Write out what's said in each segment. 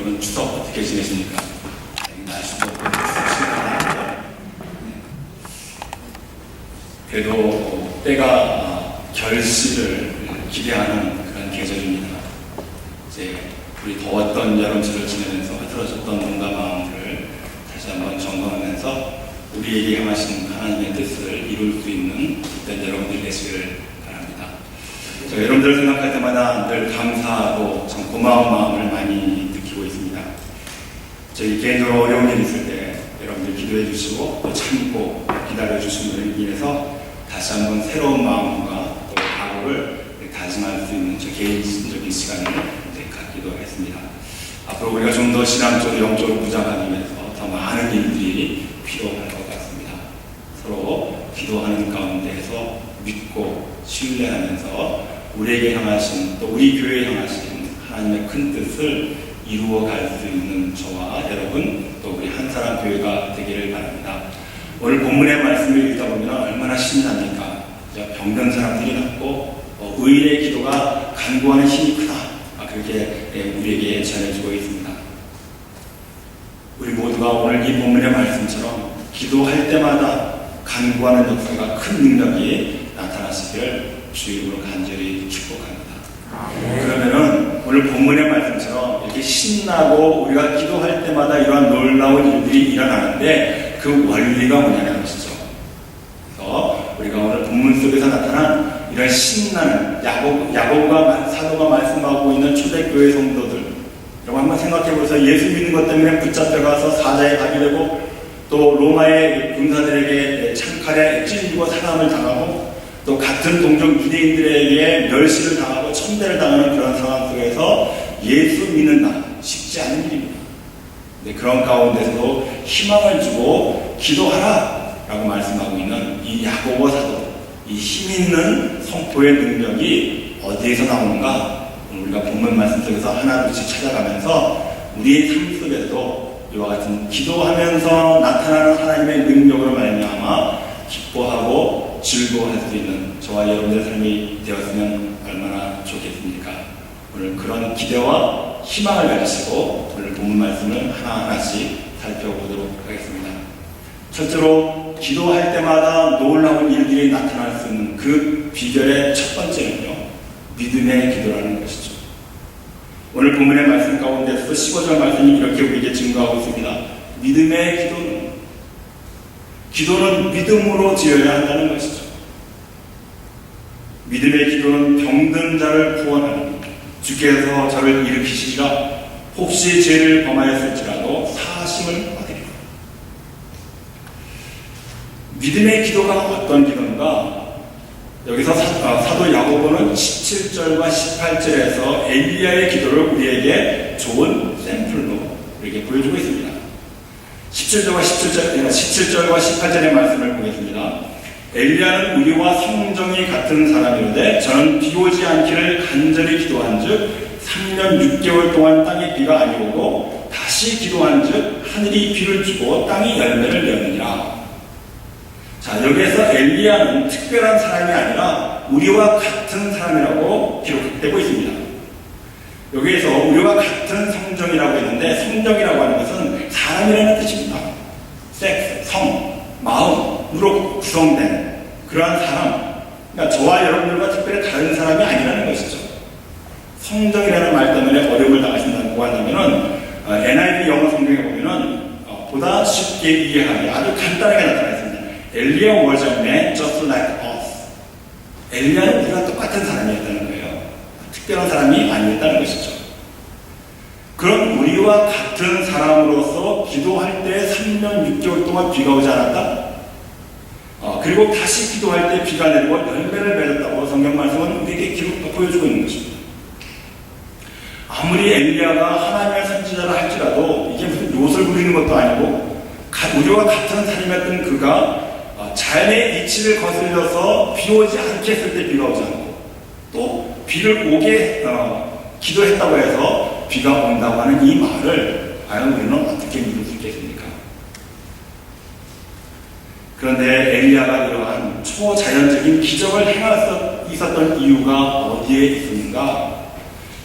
여러분 추석 어떻게 지내십니까? 날씨도 추석이니까 그래도 때가 결실을 기대하는 그런 계절입니다. 이제 우리 더웠던 여름철을 지내면서 흐트러졌던 몸과 마음을 다시 한번 점검하면서 우리에게 향하신 하나님의 뜻을 이룰 수 있는 그때 여러분들이 되시기를 바랍니다. 제가 여러분들을 생각할 때마다 늘 감사하고 참 고마운 마음을 많이 느끼고 있습니다. 저희 개인적으로 어려운 일이 있을 때 여러분들 기도해 주시고 또 참고 기다려 주시는 일에서 다시 한번 새로운 마음과 또 각오를 다짐할 수 있는 저 개인적인 시간을 갖기도 했습니다. 앞으로 우리가 좀 더 신앙적으로 영적으로 무장하기 위해서 더 많은 일들이 필요할 것 같습니다. 서로 기도하는 가운데에서 믿고 신뢰하면서 우리에게 향하신 또 우리 교회에 향하신 하나님의 큰 뜻을 이루어갈 수 있는 저와 여러분 또 우리 한 사람 교회가 되기를 바랍니다. 오늘 본문의 말씀을 읽다 보면 얼마나 신이 납니까? 병든 사람들이 낫고 의인의 기도가 간구하는 힘이 크다. 그렇게 우리에게 전해주고 있습니다. 우리 모두가 오늘 이 본문의 말씀처럼 기도할 때마다 간구하는 역사가 큰 능력이 나타나시기를 주님으로 간절히 축복합니다. 그러면은 오늘 본문의 말씀처럼 이렇게 신나고 우리가 기도할 때마다 이러한 놀라운 일들이 일어나는데 그 원리가 뭐냐는 것이죠. 그래서 우리가 오늘 본문 속에서 나타난 이런 신나는 야곱과 사도가 말씀하고 있는 초대교회 성도들, 여러분 한번 생각해보세요. 예수 믿는 것 때문에 붙잡혀가서 사자에 가게 되고 또 로마의 군사들에게 창칼에 찔리고 사람을 당하고 또 같은 동족 유대인들에게 멸시를 당하고 천대를 당하는 그런 상황 속에서 예수 믿는다. 쉽지 않은 일입니다. 네, 그런 가운데서도 희망을 주고 기도하라 라고 말씀하고 있는 이 야고보 사도, 이 힘있는 선포의 능력이 어디에서 나오는가? 우리가 본문 말씀 속에서 하나둘씩 찾아가면서 우리의 삶 속에서도 이와 같은 기도하면서 나타나는 하나님의 능력으로 말미암아 기뻐하고 즐거워할 수 있는 저와 여러분들의 삶이 되었으면 얼마나 좋겠습니까? 오늘 그런 기대와 희망을 가지시고 오늘 본문 말씀을 하나하나씩 살펴보도록 하겠습니다. 첫째로 기도할 때마다 놀라운 일들이 나타날 수 있는 그 비결의 첫 번째는요, 믿음의 기도라는 것이죠. 오늘 본문의 말씀 가운데서 15절 말씀이 이렇게 우리에게 증거하고 있습니다. 믿음의 기도는 믿음으로 지어야 한다는 것이죠. 믿음의 기도는 병든 자를 구원하는 주께서 저를 일으키시리라 혹시 죄를 범하였을지라도 사하심을 받으리라. 믿음의 기도가 어떤 기도인가? 여기서 사도 야고보는 17절과 18절에서 엘리야의 기도를 우리에게 좋은 샘플로 우리에게 보여주고 있습니다. 17절과 18절의 말씀을 보겠습니다. 엘리야는 우리와 성정이 같은 사람이로되 저는 비 오지 않기를 간절히 기도한즉 3년 6개월 동안 땅에 비가 아니 오고 다시 기도한즉 하늘이 비를 주고 땅이 열매를 내느니라. 자, 여기에서 엘리야는 특별한 사람이 아니라 우리와 같은 사람이라고 기록되고 있습니다. 여기에서 우리와 같은 성정이라고 했는데 성정이라고 하는 것은 사람이라는 뜻입니다. 섹스, 성, 마음으로 구성된 그러한 사람. 그러니까 저와 여러분들과 특별히 다른 사람이 아니라는 것이죠. 성정이라는 말 때문에 어려움을 당하신다고 한다면은 NIV 영어 성경에 보면은 보다 쉽게 이해하기 아주 간단하게 나타나 있습니다. 엘리야 was a man just like us. 엘리야는 우리가 똑같은 사람이었다는 거예요. 특별한 사람이 아니었다는 것이죠. 그럼 우리와 같은 사람으로서 기도할 때 3년 6개월 동안 비가 오지 않았다? 그리고 다시 기도할 때 비가 내리고 열매를 맺었다고 성경 말씀은 우리에게 보여주고 있는 것입니다. 아무리 엘리야가 하나님의 선지자라 할지라도 이게 무슨 롯을 부리는 것도 아니고 우리와 같은 사람이었던 그가 자연의 이치를 거슬려서 비 오지 않게 했을 때 비가 오지 않고 또 비를 오게 기도했다고 해서 비가 온다고 하는 이 말을 과연 우리는 어떻게 믿을 수 있겠습니까? 그런데 엘리야가 이러한 초자연적인 기적을 행할 수 있었던 이유가 어디에 있습니까?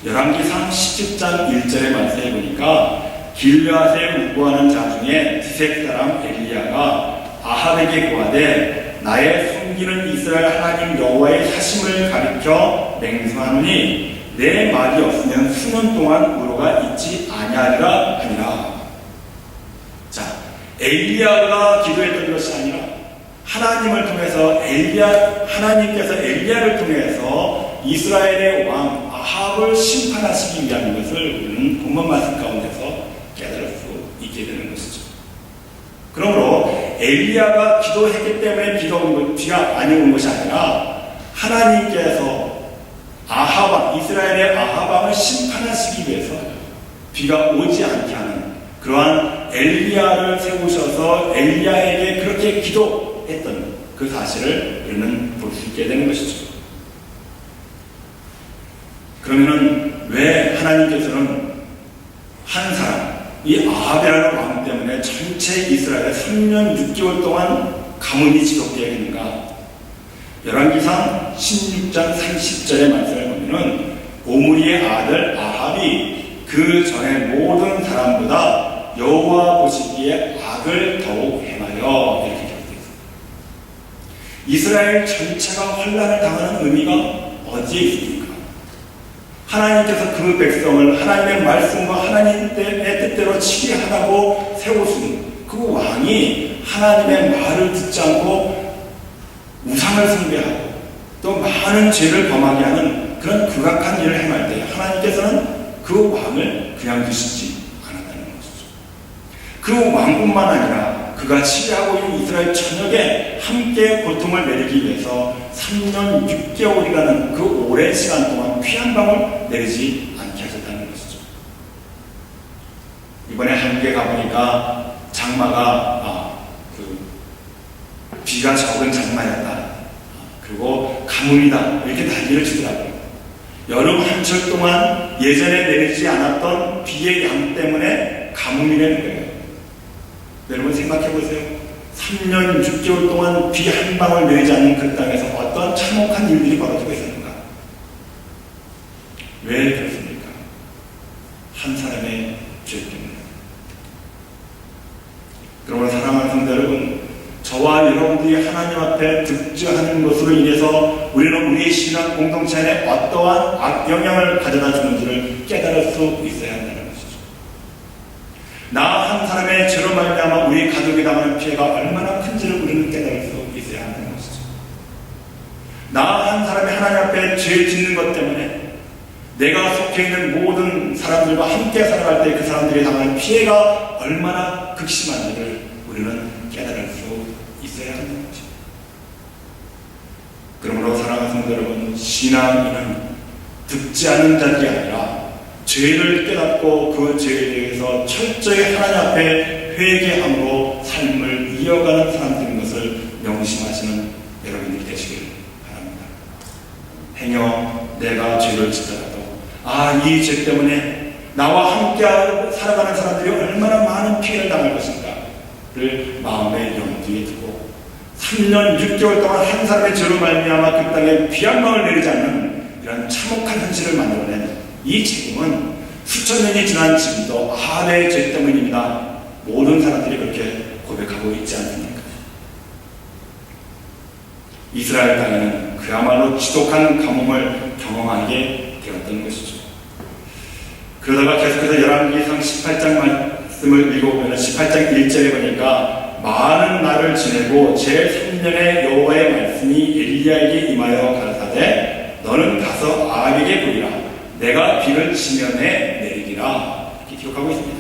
열왕기상 17장 1절의 말씀에 보니까 길르앗에 우거하는 자 중에 드색 사람 엘리야가 아합에게 고하되 나의 숨기는 이스라엘 하나님 여호와의 사심을 가리켜 맹세하노니 내 말이 없으면 수년 동안 우로가 있지 아니하리라 하니라. 자, 엘리야가 기도했던 것이 아니라 하나님을 통해서 하나님께서 엘리야를 통해서 이스라엘의 왕 아합을 심판하시기 위한 것을 우리는 본문 말씀 가운데서 깨달을 수 있게 되는 것이죠. 그러므로 엘리야가 기도했기 때문에 비가 많이 온 것이 아니라 하나님께서 이스라엘의 아합왕을 심판하시기 위해서 비가 오지 않게 하는 그러한 엘리야를 세우셔서 엘리야에게 그렇게 기도했던 그 사실을 우리는 볼 수 있게 되는 것이죠. 그러면은 왜 하나님께서는 한 사람, 이 아합이라는 왕 때문에 전체 이스라엘에 3년 6개월 동안 가뭄이 지속되어 있는가? 열왕기상 16장 30절의 말씀을 보면은 오므리의 아들 아합이 그 전에 모든 사람보다 여호와 보시기에 악을 더욱 행하여 이렇게 기록되어 있습니다. 이스라엘 전체가 환난을 당하는 의미가 어디에 있습니까? 하나님께서 그 백성을 하나님의 말씀과 하나님의 뜻대로 치게 하라고 세우신 그 왕이 하나님의 말을 듣지 않고 우상을 숭배하고 또 많은 죄를 범하게 하는 그런 극악한 일을 행할 때 하나님께서는 그 왕을 그냥 두시지 않았다는 것이죠. 그 왕뿐만 아니라 그가 치리하고 있는 이스라엘 전역에 함께 고통을 내리기 위해서 3년 6개월이라는 그 오랜 시간 동안 피 한 방울 내리지 않게 하셨다는 것이죠. 이번에 한국에 가보니까 장마가 비가 적은 장마였다. 그리고 가뭄이다. 이렇게 난리를 치더라고요. 여름 한철 동안 예전에 내리지 않았던 비의 양 때문에 가뭄이 되는 거예요. 여러분 생각해 보세요. 3년 6개월 동안 비 한 방울 내리지 않는 그 땅에서 어떤 참혹한 일들이 벌어지고 있었는가? 왜 그렇습니까? 한 사람의 죄 때문에. 그러므로 사랑하는 성도 여러분, 저와 여러분들이 하나님 앞에 득죄하는 것으로 인해서 우리는 우리의 신앙 공동체 안에 어떠한 악영향을 가져다 주는지를 깨달을 수 있어야 한다는 것이죠. 나 한 사람의 죄로 말미암아 우리 가족이 당하는 피해가 얼마나 큰지를 우리는 깨달을 수 있어야 한다는 것이죠. 나 한 사람이 하나님 앞에 죄 짓는 것 때문에 내가 속해 있는 모든 사람들과 함께 살아갈 때 그 사람들이 당하는 피해가 얼마나 극심한지를 우리는 깨달을 수 있어야 한다는 거죠. 그러므로 사랑하는 성도 여러분, 신앙인은 득지하는 자들이 아니라 죄를 깨닫고 그 죄에 대해서 철저히 하나님 앞에 회개함으로 삶을 이어가는 사람들인 것을 명심하시는 여러분들이 되시길 바랍니다. 행여 내가 죄를 짓더라도 이 죄 때문에 나와 함께 살아가는 사람들이 얼마나 많은 피해를 당할 것인가를 마음의 염두에 두고 3년 6개월 동안 한 사람의 죄로 말미암아 그 땅에 비 한 방울 내리지 않는 이런 참혹한 현실을 만들어낸 이 책임은 수천 년이 지난 지금도 아합의 죄 때문입니다. 모든 사람들이 그렇게 고백하고 있지 않습니까? 이스라엘 땅에는 그야말로 지독한 가뭄을 경험하게 되었던 것이죠. 그러다가 계속해서 열왕기상 18장 말씀을 읽어보면 18장 1절에 보니까 많은 날을 지내고 제3년에 여호와의 말씀이 엘리야에게 임하여 가라사대 너는 가서 아합에게 보이라 내가 비를 지면에 내리리라 이렇게 기록하고 있습니다.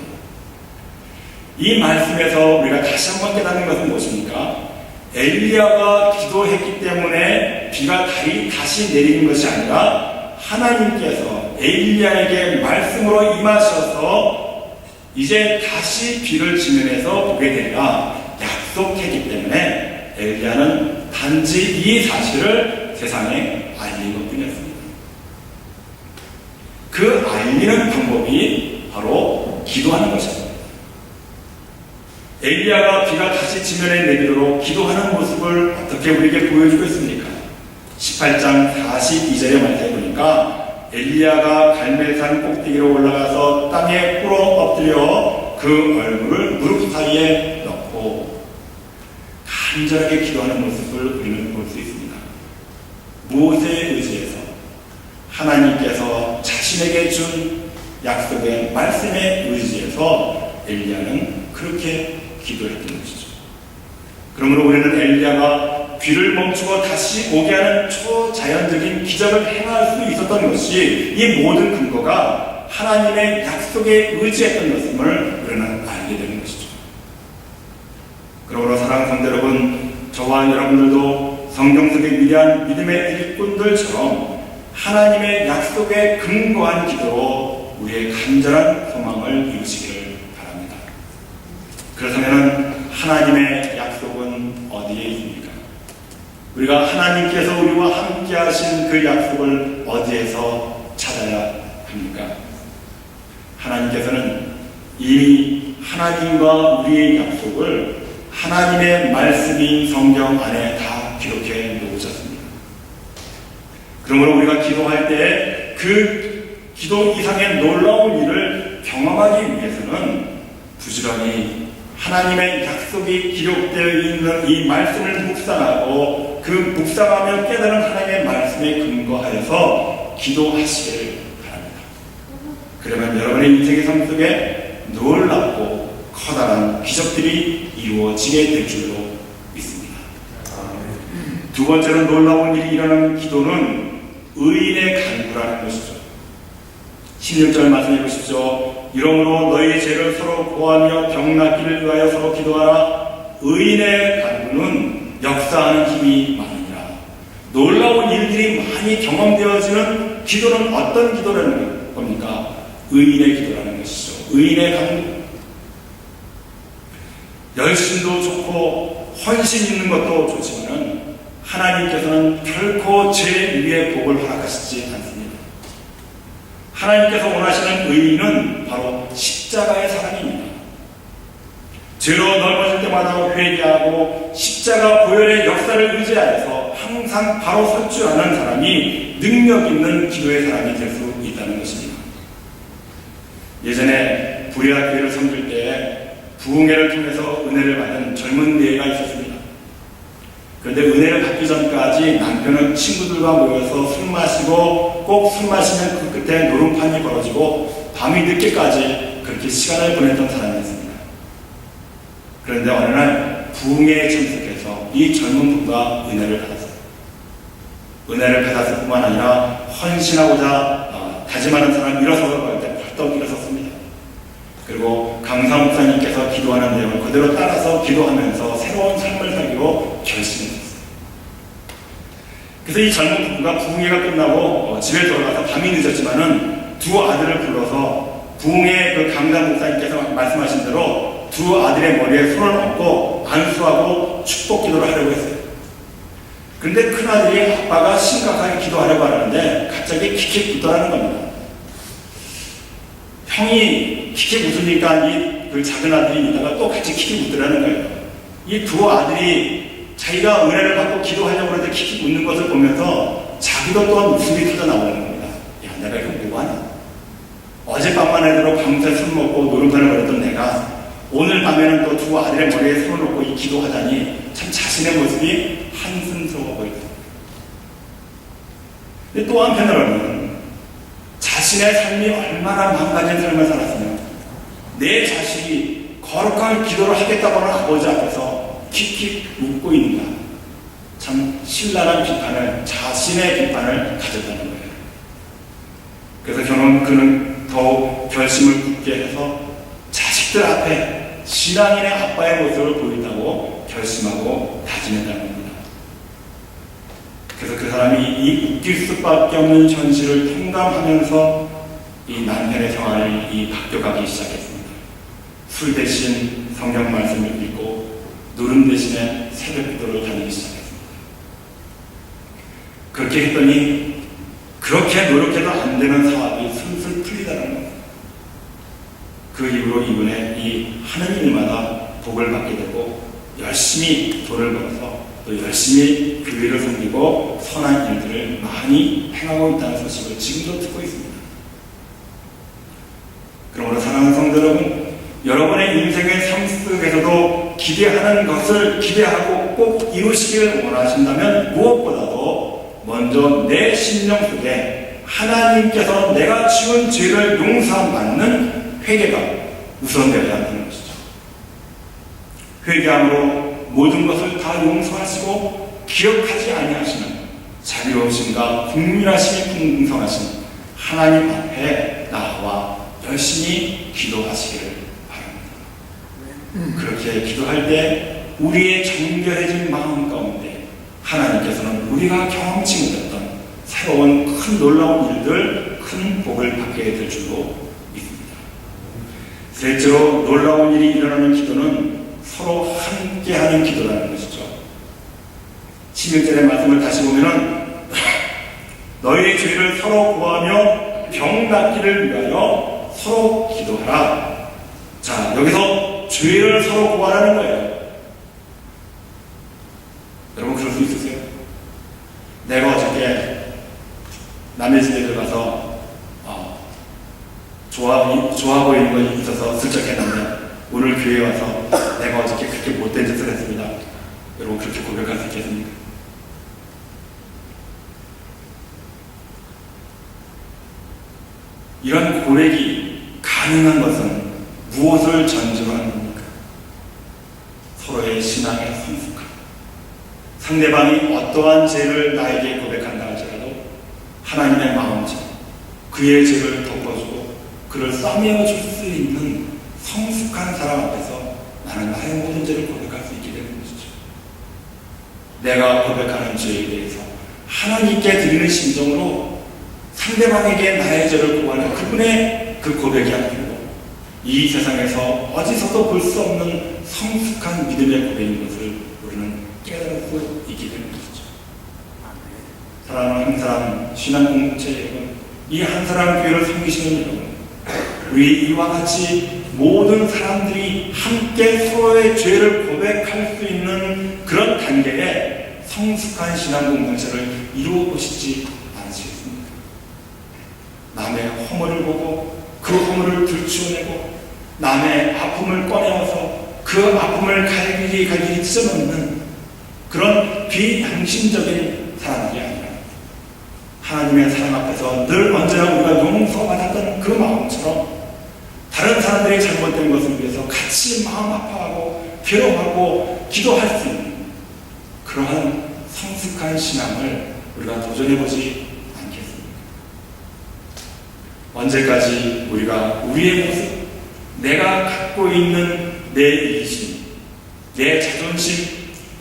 이 말씀에서 우리가 다시 한번 깨닫는 것은 무엇입니까? 엘리야가 기도했기 때문에 비가 다시 내리는 것이 아니라 하나님께서 엘리야에게 말씀으로 임하셔서 이제 다시 비를 지면에서 보게 되리라 약속했기 때문에 엘리야는 단지 이 사실을 세상에 알린 것뿐이었습니다. 그 알리는 방법이 바로 기도하는 것입니다. 엘리야가 비가 다시 지면에 내리도록 기도하는 모습을 어떻게 우리에게 보여주고 있습니까? 18장 42절의 말씀에 보니까 엘리야가 갈멜산 꼭대기로 올라가서 땅에 꿇어 엎드려 그 얼굴을 무릎 사이에 넣고 간절하게 기도하는 모습을 우리는 볼 수 있습니다. 무엇에 의지해서? 하나님께서 자신에게 준 약속의 말씀에 의지해서 엘리야는 그렇게 기도했던 것이죠. 그러므로 우리는 엘리야가 비를 멈추고 다시 오게 하는 초자연적인 기적을 행할 수 있었던 것이 이 모든 근거가 하나님의 약속에 의지했던 것임을 우리는 알게 되는 것이죠. 그러므로 사랑하는 성도 여러분, 저와 여러분들도 성경 속의 위대한 믿음의 일꾼들처럼 하나님의 약속에 근거한 기도로 우리의 간절한 소망을 이루시기를 바랍니다. 그렇다면 하나님의 약속은 어디에 있습니까? 우리가 하나님께서 우리와 함께 하신 그 약속을 어디에서 찾아야 합니까? 하나님께서는 이미 하나님과 우리의 약속을 하나님의 말씀인 성경 안에 다 기록해 놓으셨습니다. 그러므로 우리가 기도할 때 그 기도 이상의 놀라운 일을 경험하기 위해서는 부지런히 하나님의 약속이 기록되어 있는 이 말씀을 묵상하고 그 묵상하며 깨달은 하나님의 말씀에 근거하여서 기도하시기를 바랍니다. 그러면 여러분의 인생의 삶 속에 놀랍고 커다란 기적들이 이루어지게 될 줄로 믿습니다. 두 번째로 놀라운 일이 일어나는 기도는 의인의 간구라는 것이죠. 16절 말씀해 보십시오. 이러므로 너희 죄를 서로 고하며 병 낫기를 위하여 서로 기도하라. 의인의 간구는 역사하는 힘이 많으니라. 놀라운 일들이 많이 경험되어지는 기도는 어떤 기도라는 겁니까? 의인의 기도라는 것이죠. 의인의 간구. 열심도 좋고 헌신 있는 것도 좋지만 하나님께서는 결코 죄 위에 복을 허락하시지 않습니다. 하나님께서 원하시는 의인은 바로 십자가의 사랑입니다. 죄로 넓어질 때마다 회개하고 십자가 보혈의 역사를 의지하여서 항상 바로 설 줄 아는 사람이 능력 있는 기도의 사람이 될 수 있다는 것입니다. 예전에 부리아 교회를 섬길 때 부흥회를 통해서 은혜를 받은 젊은 내가 있었습니다. 그런데 은혜를 받기 전까지 남편은 친구들과 모여서 술 마시고 꼭 술 마시면 그 끝에 노름판이 벌어지고 밤이 늦게까지 그렇게 시간을 보냈던 사람이었습니다. 그런데 어느 날 부흥회에 참석해서 이 젊은 부부가 은혜를 받았어요. 은혜를 받았을 뿐만 아니라 헌신하고자 다짐하는 사람이 일어서고 때 벌떡 일어섰습니다. 그리고 강사 목사님께서 기도하는 내용을 그대로 따라서 기도하면서 새로운 삶을 살기로 결심했어요. 그래서 이 젊은 부부가 부흥회가 끝나고 집에 돌아가서 밤이 늦었지만은 두 아들을 불러서 부흥회 그 강사 목사님께서 말씀하신 대로 두 아들의 머리에 손을 얹고 안수하고 축복 기도를 하려고 했어요. 그런데 큰아들이 아빠가 심각하게 기도하려고 하는데 갑자기 킥킥 웃더라는 겁니다. 형이 킥킥 웃으니까 그 작은 아들이 있다가 또 같이 킥킥 웃더라는 거예요. 이 두 아들이 자기가 은혜를 받고 기도하려고 하는데 킥킥 웃는 것을 보면서 자기도 또한 웃음이 터져 나오는 겁니다. 야, 내가 이거 뭐하냐? 어젯밤만 해도 밤새 술 먹고 노름판을 벌였던 내가 오늘 밤에는 또 두 아들의 머리에 손을 놓고 이 기도하다니 참 자신의 모습이 한숨스러워 보입니다. 근데 또 한편으로는 자신의 삶이 얼마나 망가진 삶을 살았으면 내 자식이 거룩한 기도를 하겠다고 하는 아버지 앞에서 킥킥 웃고 있는가. 참 신랄한 비판을, 자신의 비판을 가졌다는 거예요. 그래서 그는 더욱 결심을 굳게 해서 자식들 앞에 신앙인의 아빠의 모습을 보인다고 결심하고 다짐했다는 겁니다. 그래서 그 사람이 이 웃길 수밖에 없는 현실을 통감하면서 이 남편의 생활이 바뀌어가기 시작했습니다. 술 대신 성경 말씀을 읽고 노름 대신에 새벽 기도를 다니기 시작했습니다. 그렇게 했더니 그렇게 노력해도 안 되는 사업이 술술 풀리다는 겁니다. 그 이후로 이분의 이 하는 일마다 복을 받게 되고 열심히 돈을 벌어서 또 열심히 교회를 섬기고 선한 일들을 많이 행하고 있다는 소식을 지금도 듣고 있습니다. 그러므로 사랑하는 성도 여러분, 여러분의 인생의 삶 속에서도 기대하는 것을 기대하고 꼭 이루시기를 원하신다면 무엇보다도 먼저 내 심령 속에 하나님께서 내가 지은 죄를 용서받는 회개가 우선되어야 한다는 것이죠. 회개함으로 모든 것을 다 용서하시고 기억하지 아니하시는 자비로우심과 국민하심이 풍성하신 하나님 앞에 나와 열심히 기도하시기를 바랍니다. 그렇게 기도할 때 우리의 정결해진 마음 가운데 하나님께서는 우리가 경험치 못했던 새로운 큰 놀라운 일들, 큰 복을 받게 될 줄로 믿습니다. 셋째로 놀라운 일이 일어나는 기도는 서로 함께하는 기도라는 것이죠. 16절의 말씀을 다시 보면은 너희의 죄를 서로 구하며 병 낫기를 위하여 서로 기도하라. 자, 여기서 죄를 서로 구하라는 거예요. 여러분 그럴 수 있으세요? 내가 어저께 남의 집에 들어가서 좋아 보이는 것이 있어서 슬쩍 했는데 오늘 교회에 와서 내가 어저께 그렇게 못된 짓을 했습니다. 여러분 그렇게 고백할 수 있겠습니까? 이런 고백이 가능한 것은 무엇을 전제로 하는 겁니까? 서로의 신앙의 성숙함. 상대방이 어떠한 죄를 나에게 고백한다 할지라도 하나님의 마음처럼 그의 죄를 덮어주고 그를 싸매어 줄 수 있는 성숙한 사람 앞에서 나는 나의 모든 죄를 고백할 수 있게 되는 것이죠. 내가 고백하는 죄에 대해서 하나님께 드리는 심정으로 상대방에게 나의 죄를 구하는 그분의 그 고백이 아니고 이 세상에서 어디서도 볼 수 없는 성숙한 믿음의 고백인 것을 우리는 깨달을 수 있게 되는 것이죠. 사랑하는 한 사람 신앙 공동체 여러분, 이 한 사람 교회를 섬기시는 여러분, 우리 이와 같이 모든 사람들이 함께 서로의 죄를 고백할 수 있는 그런 단계의 성숙한 신앙 공동체를 이루어 보시지 않으시겠습니까? 남의 허물을 보고 그 허물을 들추어내고 남의 아픔을 꺼내어서 그 아픔을 갈길이 찢어놓는 그런 비양심적인 사람들이 아니라 하나님의 사랑 앞에서 늘 언제나 우리가 용서받았던 그 마음처럼 다른 사람들이 잘못된 것을 위해서 같이 마음 아파하고 괴로워하고 기도할 수 있는 그러한 성숙한 신앙을 우리가 도전해보지 않겠습니까? 언제까지 우리가 우리의 모습, 내가 갖고 있는 내 이기심, 내 자존심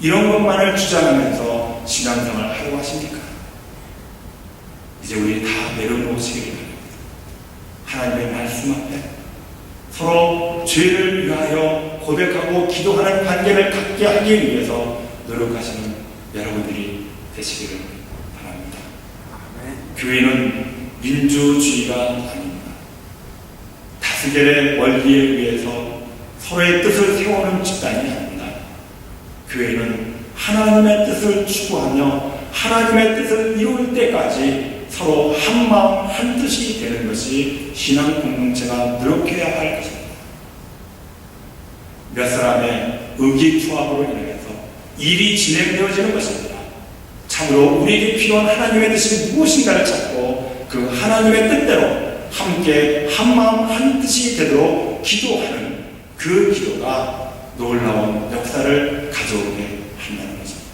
이런 것만을 주장하면서 신앙생활을 하려고 하십니까? 이제 우리 다 내려놓으시기를 바랍니다. 하나님의 말씀 앞에 서로 죄를 위하여 고백하고 기도하는 관계를 갖게 하기 위해서 노력하시는 여러분들이 되시기를 바랍니다. 교회는 민주주의가 아닙니다. 다스겔의 원리에 의해서 서로의 뜻을 세우는 집단이 아닙니다. 교회는 하나님의 뜻을 추구하며 하나님의 뜻을 이룰 때까지 서로 한 마음 한 뜻이 되는 것이 신앙 공동체가 노력해야 할 것입니다. 몇 사람의 의기투합으로 인해서 일이 진행되어지는 것입니다. 참으로 우리에게 필요한 하나님의 뜻이 무엇인가를 찾고 그 하나님의 뜻대로 함께 한 마음 한 뜻이 되도록 기도하는 그 기도가 놀라운 역사를 가져오게 한다는 것입니다.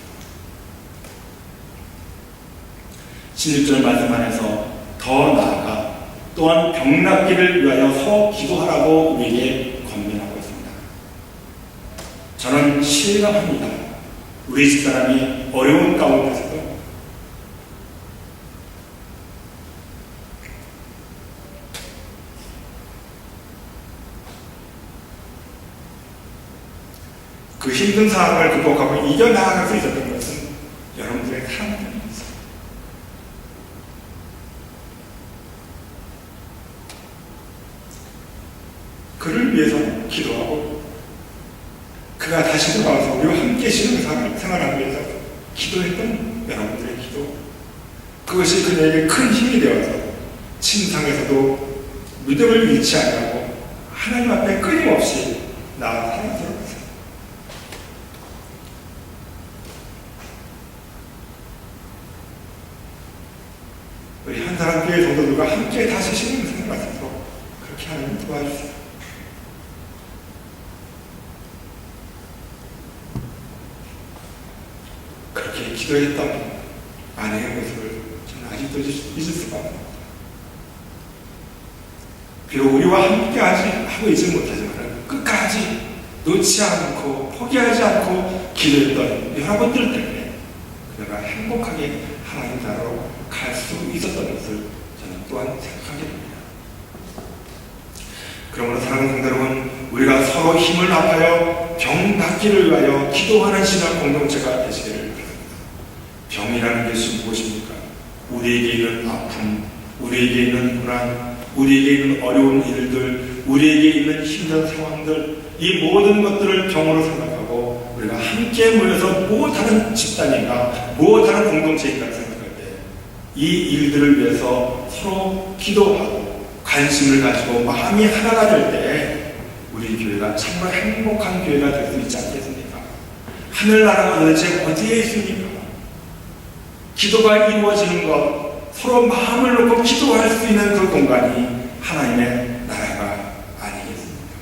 16절 말씀 안에서 더 나아가 또한 병 낫기를 위하여 서로 기도하라고 우리에게 권면하고 있습니다. 저는 실감합니다. 우리 집사람이 어려운 가운데서도 그 힘든 상황을 극복하고 이겨나갈 수 있었던 것은 여러분들의 사랑 때문입니다. 그를 위해서 기도하고 그가 다시 돌아와서 우리와 함께 신앙생활을 하기 위해서 기도했던 여러분들의 기도, 그것이 그녀에게 큰 힘이 되어서 침상에서도 믿음을 잃지 아니하고 하나님 앞에 끊임없이 나아 사랑스러웠어요. 우리 한사람교회 성도들과 함께 다시 신앙생활 하면서 그렇게 하나님 도와주세요. 그렇게 기도했던 아내의 모습을 저는 아직도 잊을 수가 없습니다. 비록 우리와 함께 하고 있지 못하지만 끝까지 놓지 않고 포기하지 않고 기도했던 여러분들 때문에 그녀가 행복하게 하나님 나라로 갈 수 있었던 것을 저는 또한 생각하게 됩니다. 그러므로 사랑하는 성도 여러분, 우리가 서로 힘을 합하여 병 낫기를 위하여 기도하는 신앙 공동체가 되시기를 바랍니다. 병이라는 것이 무엇입니까? 우리에게 있는 아픔, 우리에게 있는 고난, 우리에게 있는 어려운 일들, 우리에게 있는 힘든 상황들, 이 모든 것들을 병으로 생각하고 우리가 함께 모여서 무엇하는 집단인가, 무엇하는 공동체인가 생각할 때 이 일들을 위해서 서로 기도하고 관심을 가지고 마음이 하나가 될 때 우리 교회가 정말 행복한 교회가 될 수 있지 않겠습니까? 하늘나라가 도대체 어디에 있습니까? 기도가 이루어지는 것, 서로 마음을 놓고 기도할 수 있는 그 공간이 하나님의 나라가 아니겠습니까?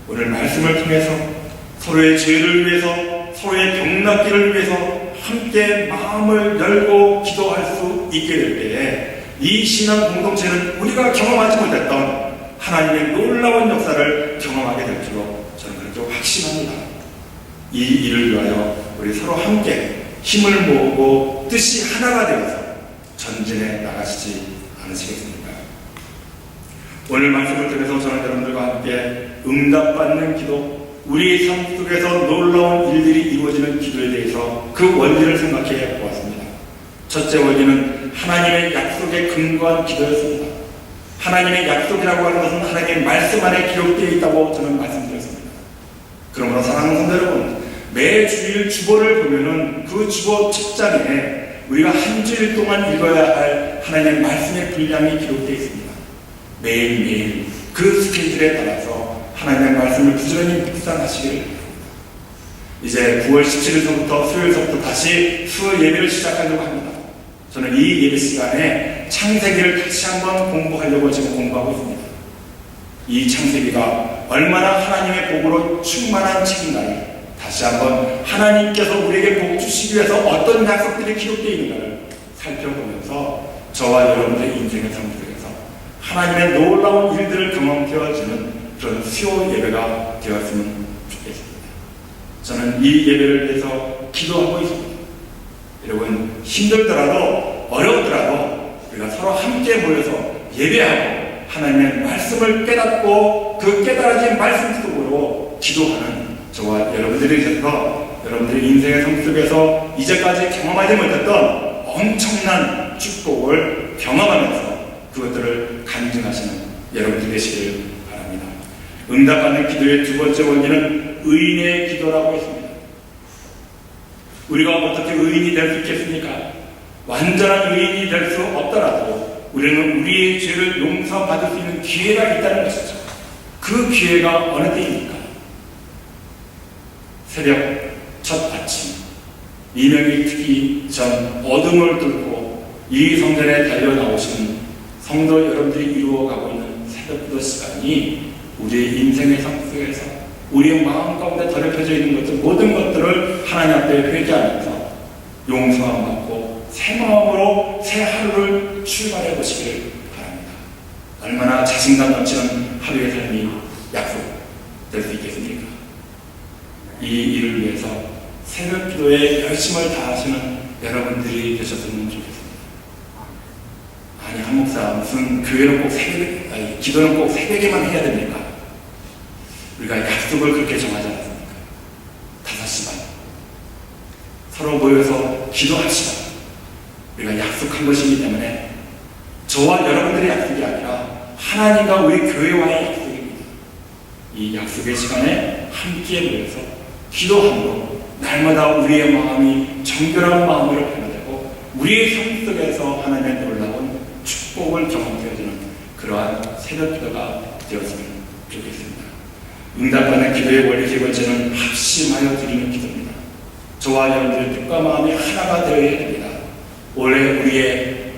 오늘 말씀을 통해서 서로의 죄를 위해서, 서로의 병 낫기를 위해서 함께 마음을 열고 기도할 수 있게 될 때에 이 신앙 공동체는 우리가 경험하지 못했던 하나님의 놀라운 역사를 경험하게 될 줄로 저는 그렇게 확신합니다. 이 일을 위하여 우리 서로 함께 힘을 모으고 뜻이 하나가 되어서 전진해 나가시지 않으시겠습니까? 오늘 말씀을 통해서 저는 여러분들과 함께 응답받는 기도, 우리 삶 속에서 놀라운 일들이 이루어지는 기도에 대해서 그 원리를 생각해 보았습니다. 첫째 원리는 하나님의 약속에 근거한 기도였습니다. 하나님의 약속이라고 하는 것은 하나님의 말씀 안에 기록되어 있다고 저는 말씀드렸습니다. 그러므로 사랑하는 성도 여러분, 매 주일 주보를 보면은 그 주보 첫 장에 우리가 한 주일 동안 읽어야 할 하나님의 말씀의 분량이 기록되어 있습니다. 매일매일 그 스케줄에 따라서 하나님의 말씀을 부지런히 묵상하시기를 바랍니다. 이제 9월 17일서부터 수요일서부터 다시 수요 예배를 시작하려고 합니다. 저는 이 예배 시간에 창세기를 다시 한번 공부하려고 지금 공부하고 있습니다. 이 창세기가 얼마나 하나님의 복으로 충만한 책인가를 다시 한번 하나님께서 우리에게 복 주시기 위해서 어떤 약속들이 기록되어 있는가를 살펴보면서 저와 여러분들의 인생의 삶 속에서 하나님의 놀라운 일들을 경험되어지는 그런 수요 예배가 되었으면 좋겠습니다. 저는 이 예배를 위해서 기도하고 있습니다. 여러분, 힘들더라도 어렵더라도 우리가 서로 함께 모여서 예배하고 하나님의 말씀을 깨닫고 그 깨달아진 말씀 속으로 기도하는 저와 여러분들이 되셔서 여러분들의 인생의 삶 속에서 이제까지 경험하지 못했던 엄청난 축복을 경험하면서 그것들을 간증하시는 여러분들 되시기를 바랍니다. 응답받는 기도의 두 번째 원리는 의인의 기도라고 했습니다. 우리가 어떻게 의인이 될 수 있겠습니까? 완전한 의인이 될 수 없더라도 우리는 우리의 죄를 용서받을 수 있는 기회가 있다는 것이죠. 그 기회가 어느 때입니까? 새벽 첫 아침, 이명이 트기 전 어둠을 뚫고 이 성전에 달려나오신 성도 여러분들이 이루어가고 있는 새벽기도 시간이 우리의 인생의 삶 속에서 우리의 마음 가운데 더럽혀져 있는 것들, 모든 것들을 하나님 앞에 회개하면서 용서함 받고 새 마음으로 새 하루를 출발해 보시기를 바랍니다. 얼마나 자신감 넘치는 하루의 삶이 약속될 수 있겠습니까? 이 일을 위해서 새벽 기도에 열심을 다하시는 여러분들이 되셨으면 좋겠습니다. 아니, 한 목사 무슨 교회는 꼭 새벽에, 아니, 기도는 꼭 새벽에만 해야 됩니까? 우리가 약속을 그렇게 정하지 않았습니까? 5시 반 서로 모여서 기도합시다. 우리가 약속한 것이기 때문에 저와 여러분들의 약속이 아니라 하나님과 우리 교회와의 약속입니다. 이 약속의 시간에 함께 모여서 기도함으로 날마다 우리의 마음이 정결한 마음으로 변화되고 우리의 삶 속에서 하나님의 놀라운 축복을 경험되어지는 그러한 새벽 기도가 되었으면 좋겠습니다. 응답받는 기도의 원리 세 번째는 합심하여 드리는 기도입니다. 저와 여러분들의 뜻과 마음이 하나가 되어야 됩니다. 원래 우리의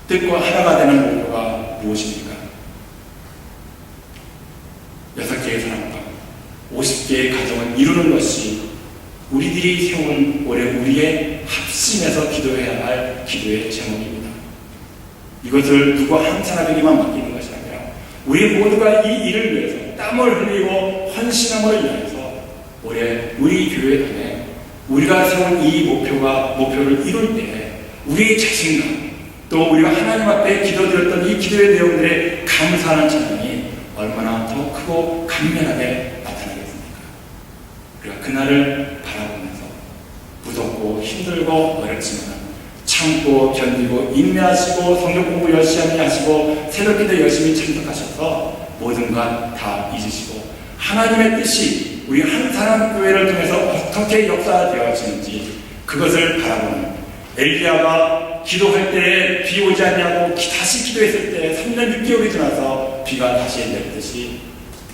뜻과 하나가 되는 목표가 무엇입니까? 6개의 사람과 50개의 가정을 이루는 것이 우리들이 세운 올해 우리의 합심해서 기도해야 할 기도의 제목입니다. 이것을 누구 한 사람에게만 맡기는 것이 아니라 우리 모두가 이 일을 위해서 땀을 흘리고 헌신함을 위해서 올해 우리 교회 안에 우리가 세운 이 목표를 이룰 때 우리의 자신감 또 우리가 하나님 앞에 기도드렸던 이 기도의 내용들에 감사하는 찬양이 얼마나 더 크고 강렬하게 나타나겠습니까? 우리가 그날을 바라보면서 무섭고 힘들고 어렵지만 참고 견디고 인내하시고 성경 공부 열심히 하시고 새벽기도 열심히 참석하셔서 모든 것 다 잊으시고 하나님의 뜻이 우리 한 사람 교회를 통해서 어떻게 역사되어지는지 그것을 바라보는 엘리야가 기도할 때 비 오지 않냐고 다시 기도했을 때 3년 6개월이 지나서 비가 다시 내리듯이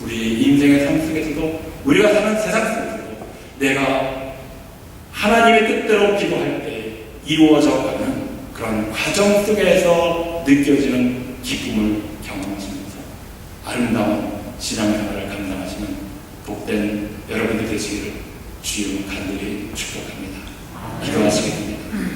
우리 인생의 삶 속에서도 우리가 사는 세상 속에서도 내가 하나님의 뜻대로 기도할 때 이루어져가는 그런 과정 속에서 느껴지는 기쁨을 경험하시면서 아름다운 신앙생활을 감당하시는 복된 여러분들 되시기를 주여 간절히 축복합니다. 기도하시겠습니다.